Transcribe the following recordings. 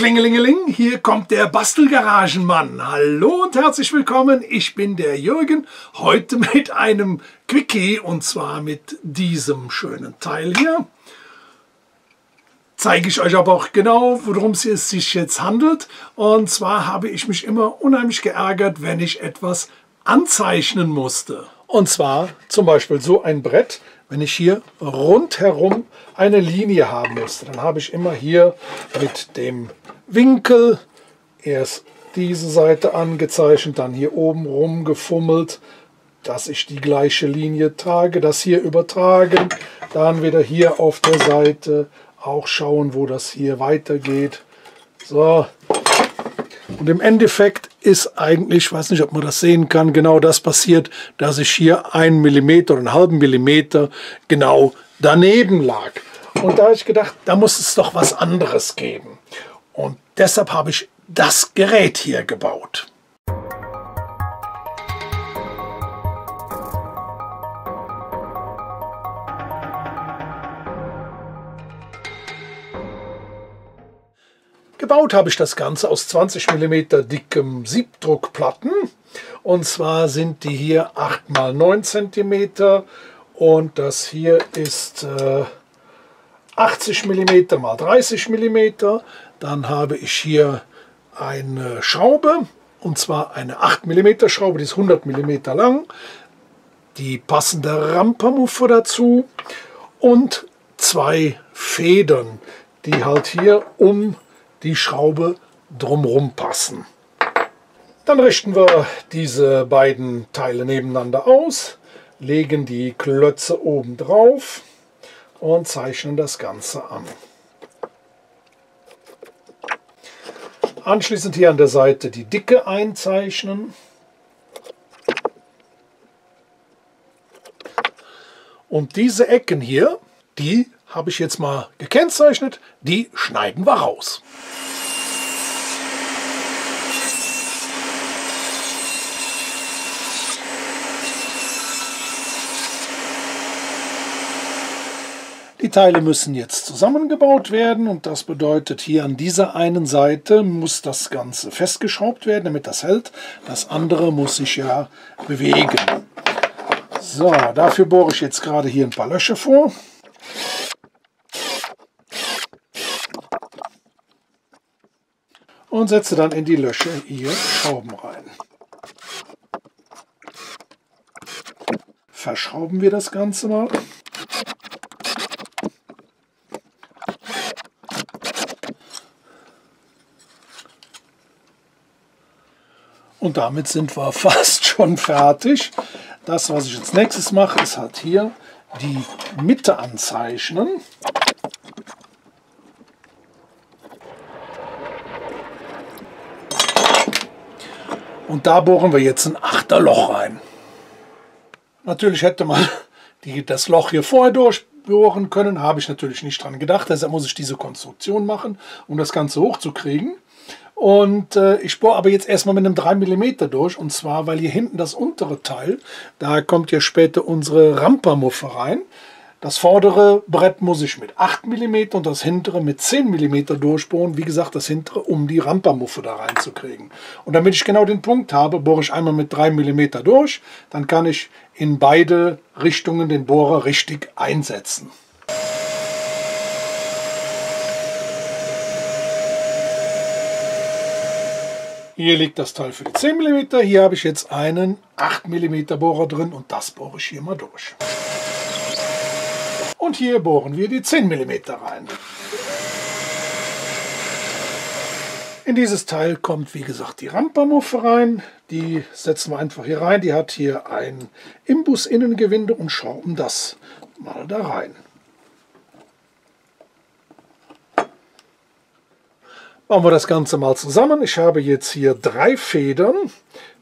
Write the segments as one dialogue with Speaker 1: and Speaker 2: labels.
Speaker 1: Klingelingeling, hier kommt der Bastelgaragenmann. Hallo und herzlich willkommen, ich bin der Jürgen. Heute mit einem Quickie und zwar mit diesem schönen Teil hier. Zeige ich euch aber auch genau, worum es sich jetzt handelt. Und zwar habe ich mich immer unheimlich geärgert, wenn ich etwas anzeichnen musste. Und zwar zum Beispiel so ein Brett, wenn ich hier rundherum eine Linie haben musste. Dann habe ich immer hier mit dem Winkel erst diese Seite angezeichnet, dann hier oben rum gefummelt, dass ich die gleiche Linie trage, das hier übertragen, dann wieder hier auf der Seite auch schauen, wo das hier weitergeht. So. Und im Endeffekt ist eigentlich, ich weiß nicht, ob man das sehen kann, genau das passiert, dass ich hier 1 mm oder einen halben Millimeter genau daneben lag. Und da habe ich gedacht, da muss es doch was anderes geben. Und deshalb habe ich das Gerät hier gebaut. Gebaut habe ich das Ganze aus 20 mm dickem Siebdruckplatten. Und zwar sind die hier 8 x 9 cm und das hier ist 80 mm x 30 mm. Dann habe ich hier eine Schraube, und zwar eine 8 mm Schraube, die ist 100 mm lang. Die passende Rampermuffe dazu und 2 Federn, die halt hier um die Schraube drumherum passen. Dann richten wir diese beiden Teile nebeneinander aus, legen die Klötze oben drauf und zeichnen das Ganze an. Anschließend hier an der Seite die Dicke einzeichnen. Und diese Ecken hier, die habe ich jetzt mal gekennzeichnet, die schneiden wir raus. Die Teile müssen jetzt zusammengebaut werden und das bedeutet, hier an dieser einen Seite muss das Ganze festgeschraubt werden, damit das hält. Das andere muss sich ja bewegen. So, dafür bohre ich jetzt gerade hier ein paar Löcher vor. Und setze dann in die Löcher hier Schrauben rein. Verschrauben wir das Ganze mal. Und damit sind wir fast schon fertig. Das, was ich als nächstes mache, ist halt hier die Mitte anzeichnen. Und da bohren wir jetzt ein 8er Loch rein. Natürlich hätte man das Loch hier vorher durchbohren können, habe ich natürlich nicht dran gedacht. Deshalb muss ich diese Konstruktion machen, um das Ganze hochzukriegen. Und ich bohre aber jetzt erstmal mit einem 3 mm durch. Und zwar, weil hier hinten das untere Teil, da kommt ja später unsere Rampermuffe rein. Das vordere Brett muss ich mit 8 mm und das hintere mit 10 mm durchbohren. Wie gesagt, das hintere, um die Rampermuffe da reinzukriegen. Und damit ich genau den Punkt habe, bohre ich einmal mit 3 mm durch. Dann kann ich in beide Richtungen den Bohrer richtig einsetzen. Hier liegt das Teil für die 10 mm. Hier habe ich jetzt einen 8 mm Bohrer drin und das bohre ich hier mal durch. Und hier bohren wir die 10 mm rein. In dieses Teil kommt, wie gesagt, die Rampermuffe rein. Die setzen wir einfach hier rein. Die hat hier ein Imbus-Innengewinde und schrauben das mal da rein. Machen wir das Ganze mal zusammen. Ich habe jetzt hier 3 Federn,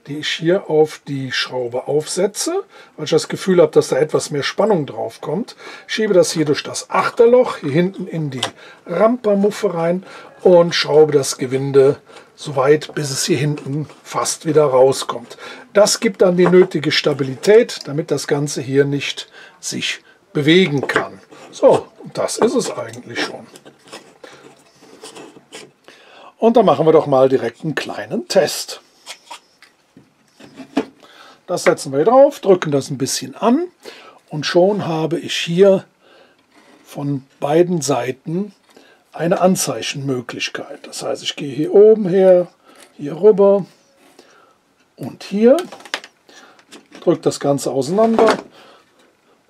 Speaker 1: die ich hier auf die Schraube aufsetze, weil ich das Gefühl habe, dass da etwas mehr Spannung drauf kommt. Schiebe das hier durch das Achterloch hier hinten in die Rampermuffe rein und schraube das Gewinde so weit, bis es hier hinten fast wieder rauskommt. Das gibt dann die nötige Stabilität, damit das Ganze hier nicht sich bewegen kann. So, das ist es eigentlich schon. Und dann machen wir doch mal direkt einen kleinen Test. Das setzen wir hier drauf, drücken das ein bisschen an und schon habe ich hier von beiden Seiten eine Anzeichenmöglichkeit. Das heißt, ich gehe hier oben her, hier rüber und hier, drücke das Ganze auseinander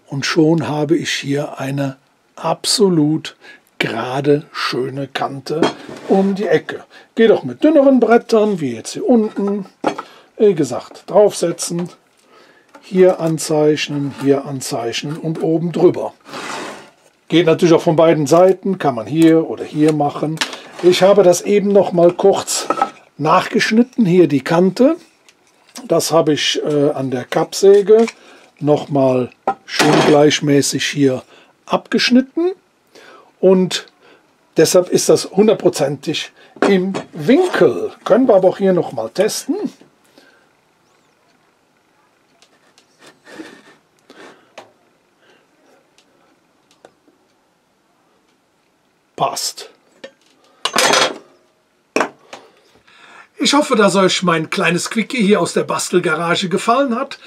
Speaker 1: und schon habe ich hier eine absolut gerade schöne Kante um die Ecke. Geht auch mit dünneren Brettern, wie jetzt hier unten. Wie gesagt, draufsetzen, hier anzeichnen und oben drüber. Geht natürlich auch von beiden Seiten, kann man hier oder hier machen. Ich habe das eben noch mal kurz nachgeschnitten, hier die Kante. Das habe ich an der Kappsäge noch mal schön gleichmäßig hier abgeschnitten. Und deshalb ist das hundertprozentig im Winkel. Können wir aber auch hier noch mal testen. Passt. Ich hoffe, dass euch mein kleines Quickie hier aus der Bastelgarage gefallen hat.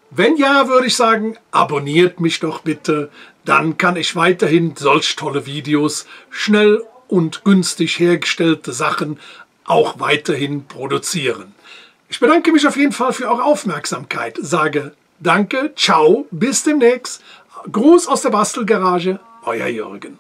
Speaker 1: Wenn ja, würde ich sagen, abonniert mich doch bitte. Dann kann ich weiterhin solch tolle Videos, schnell und günstig hergestellte Sachen auch weiterhin produzieren. Ich bedanke mich auf jeden Fall für eure Aufmerksamkeit. Sage danke, ciao, bis demnächst. Gruß aus der Bastelgarage, euer Jürgen.